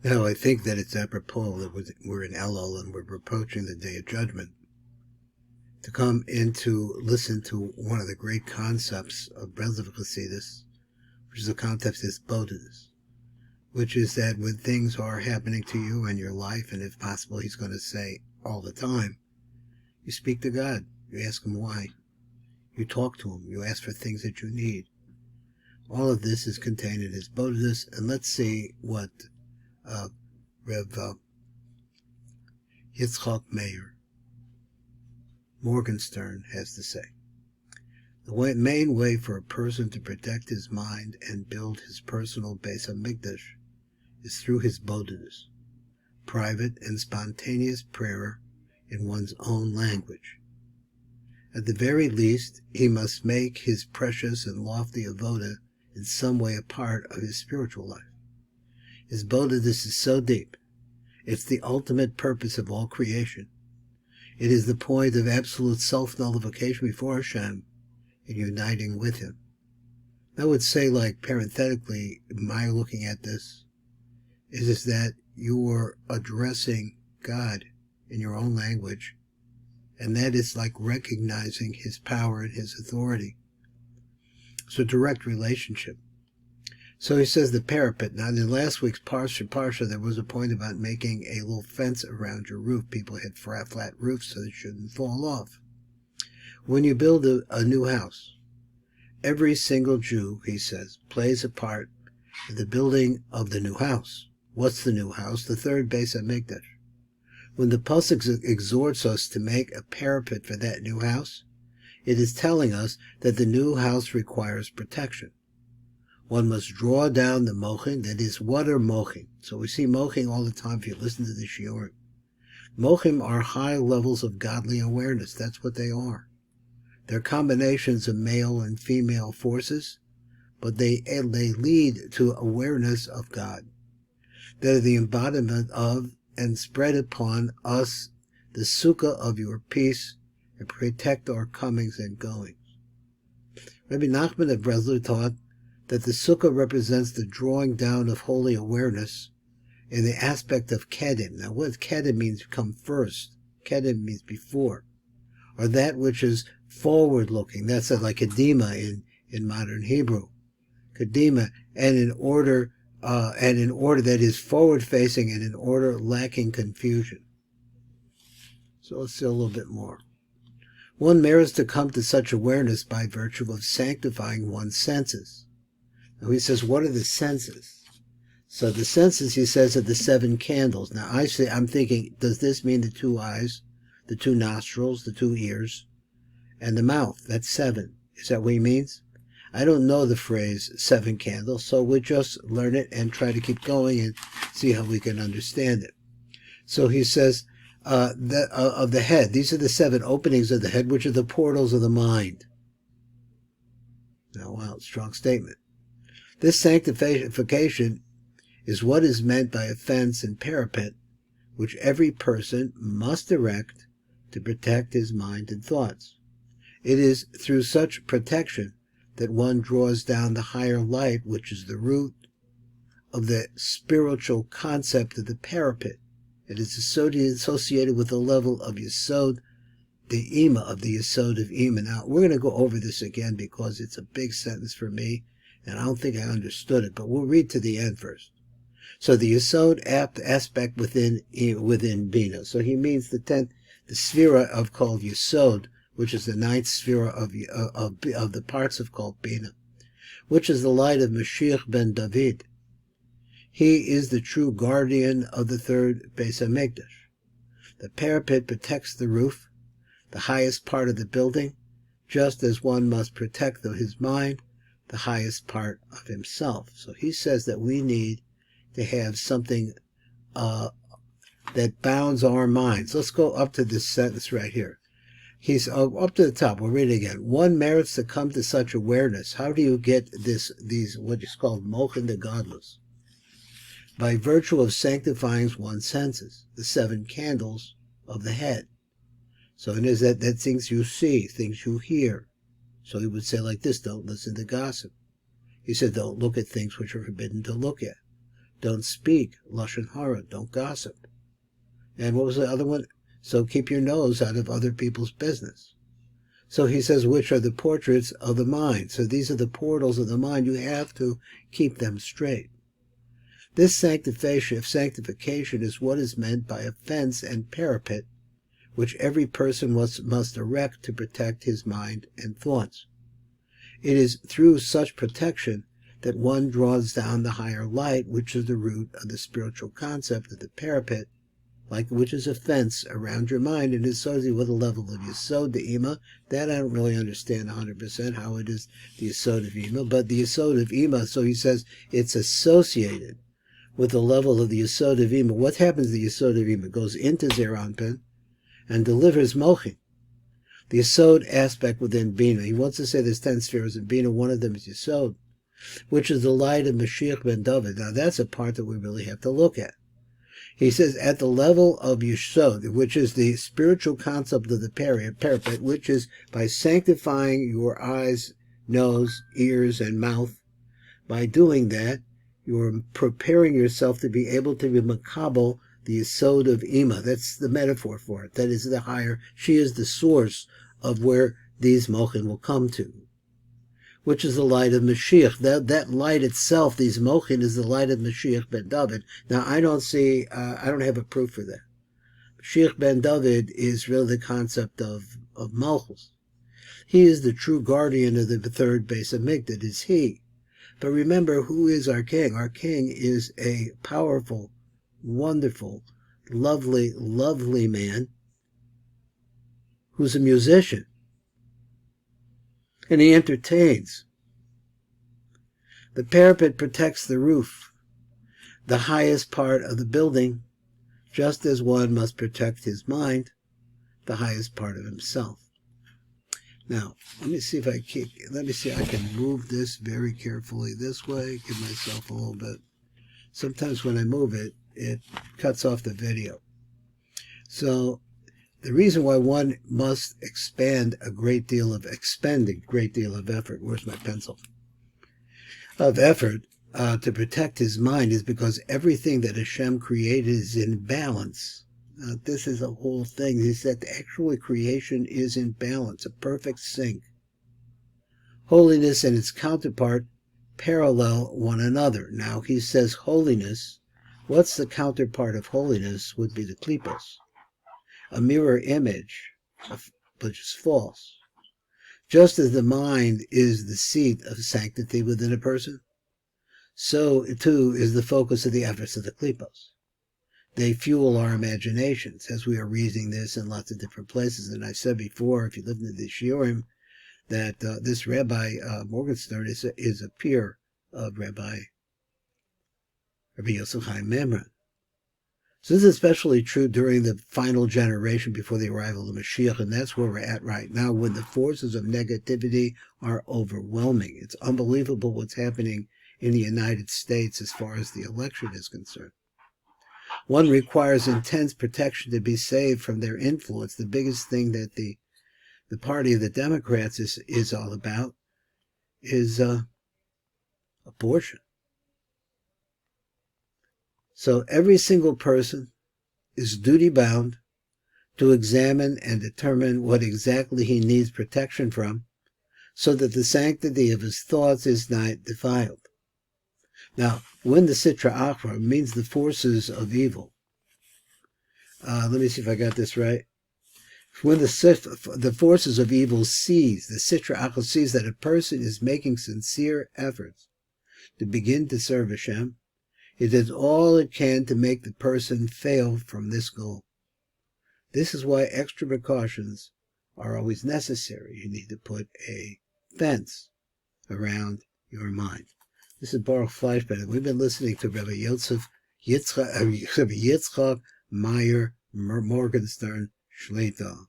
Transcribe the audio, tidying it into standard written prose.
Now, I think that it's apropos that we're in Elul and we're approaching the Day of Judgment, to come in to listen to one of the great concepts of Breslov Hisbodedus, which is the concept of Hisbodedus, which is that when things are happening to you in your life, and if possible, he's going to say all the time, you speak to God, you ask him why, you talk to him, you ask for things that you need. All of this is contained in Hisbodedus, and let's see what Rabbi Yitzchak Myer, Morgenster, has to say. The main way for a person to protect his mind and build his personal Beis HaMikdash is through Hisbodedus, private and spontaneous prayer in one's own language. At the very least, he must make his precious and lofty avoda in some way a part of his spiritual life. Hisbodedus is so deep. It's the ultimate purpose of all creation. It is the point of absolute self-nullification before Hashem and uniting with him. I would say, like, parenthetically, my looking at this, is that you are addressing God in your own language, and that is like recognizing his power and his authority. It's a direct relationship. So he says the parapet. Now, in last week's Parsha, there was a point about making a little fence around your roof. People had flat roofs so they shouldn't fall off. When you build a new house, every single Jew, he says, plays a part in the building of the new house. What's the new house? The third Beis HaMikdash. When the pasuk exhorts us to make a parapet for that new house, it is telling us that the new house requires protection. One must draw down the mochin. That is, what are mochin? So we see mochin all the time if you listen to the shiurim. Mochim are high levels of godly awareness. That's what they are. They're combinations of male and female forces, but they lead to awareness of God. They're the embodiment of and spread upon us the sukkah of your peace and protect our comings and goings. Rabbi Nachman of Breslov taught that the sukkah represents the drawing down of holy awareness in the aspect of kedim. Now, what kedim means come first. Kedim means before, or that which is forward-looking. That's like kedima in modern Hebrew. Kedima, and in order that is forward-facing, and in order lacking confusion. So let's see a little bit more. One merits to come to such awareness by virtue of sanctifying one's senses. Now he says, what are the senses? So the senses, he says, are the 7 candles. Now I'm thinking, does this mean the 2 eyes, the 2 nostrils, the 2 ears, and the mouth? That's 7. Is that what he means? I don't know the phrase 7 candles, so we'll just learn it and try to keep going and see how we can understand it. So he says, of the head, these are the 7 openings of the head, which are the portals of the mind. Now, wow, strong statement. This sanctification is what is meant by a fence and parapet, which every person must erect to protect his mind and thoughts. It is through such protection that one draws down the higher light, which is the root of the spiritual concept of the parapet. It is associated with the level of Yesod, the Ima of the Yesod of Ima. Now, we're going to go over this again because it's a big sentence for me, and I don't think I understood it, but we'll read to the end first. So the Yesod aspect within Bina. So he means the sphera of called Yesod, which is the 9th sphera of the parts of called Bina, which is the light of Mashiach ben David. He is the true guardian of the third Beis HaMikdash. The parapet protects the roof, the highest part of the building, just as one must protect his mind, the highest part of himself. So he says that we need to have something that bounds our minds. Let's go up to this sentence right here. He's up to the top. We'll read it again. One merits to come to such awareness. How do you get these what is called mochin the godless? By virtue of sanctifying one's senses, the 7 candles of the head. So it is that things you see, things you hear. So he would say like this, don't listen to gossip. He said, don't look at things which are forbidden to look at. Don't speak lashon hara. Don't gossip. And what was the other one? So keep your nose out of other people's business. So he says, which are the portraits of the mind. So these are the portals of the mind. You have to keep them straight. This sanctification is what is meant by a fence and parapet, which every person must erect to protect his mind and thoughts. It is through such protection that one draws down the higher light, which is the root of the spiritual concept of the parapet, which is a fence around your mind, and is associated with a level of Yesod, the Ima. That I don't really understand 100% how it is the Yesod of Ima, but the Yesod of Ima, so he says it's associated with the level of the Yesod of Ima. What happens to the Yesod of Ima? It goes into Zeranpin and delivers Mochin. The Yesod aspect within Bina. He wants to say there's 10 spheres in Bina. One of them is Yesod, which is the light of Mashiach ben David. Now that's a part that we really have to look at. He says at the level of Yesod, which is the spiritual concept of the parapet, which is by sanctifying your eyes, nose, ears, and mouth. By doing that, you're preparing yourself to be able to be makabel, the Yesod of Ima. That's the metaphor for it. That is the higher. She is the source of where these mochin will come to, which is the light of Mashiach. That light itself, these mochin, is the light of Mashiach ben David. Now, I don't have a proof for that. Mashiach ben David is really the concept of Malchus. He is the true guardian of the third base of Migdal, is he. But remember, who is our king? Our king is a powerful, wonderful, lovely, lovely man who's a musician. And he entertains. The parapet protects the roof, the highest part of the building, just as one must protect his mind, the highest part of himself. Now, let me see if I can move this very carefully this way, give myself a little bit. Sometimes when I move it, it cuts off the video. So, the reason why one must expend a great deal of effort, where's my pencil? Of effort to protect his mind is because everything that Hashem created is in balance. This is a whole thing. He said actually creation is in balance, a perfect sync. Holiness and its counterpart parallel one another. Now he says holiness. What's the counterpart of holiness would be the klipos, a mirror image, which is false. Just as the mind is the seat of sanctity within a person, so too is the focus of the efforts of the klipos. They fuel our imaginations as we are reading this in lots of different places. And I said before, if you live in the Shiurim, that this Rabbi Morgenster is a peer of Rabbi Yosef Chaim Memran. So this is especially true during the final generation before the arrival of Mashiach, and that's where we're at right now, when the forces of negativity are overwhelming. It's unbelievable what's happening in the United States as far as the election is concerned. One requires intense protection to be saved from their influence. The biggest thing that the party of the Democrats is all about is abortion. So every single person is duty-bound to examine and determine what exactly he needs protection from, so that the sanctity of his thoughts is not defiled. Now, when the Sitra Achra means the forces of evil, let me see if I got this right. When the forces of evil sees, the Sitra Achra sees that a person is making sincere efforts to begin to serve Hashem, it does all it can to make the person fail from this goal. This is why extra precautions are always necessary. You need to put a fence around your mind. This is Baruch Fleischman, and we've been listening to Rabbi Yitzchak, Myer, Morgenster, Shlita.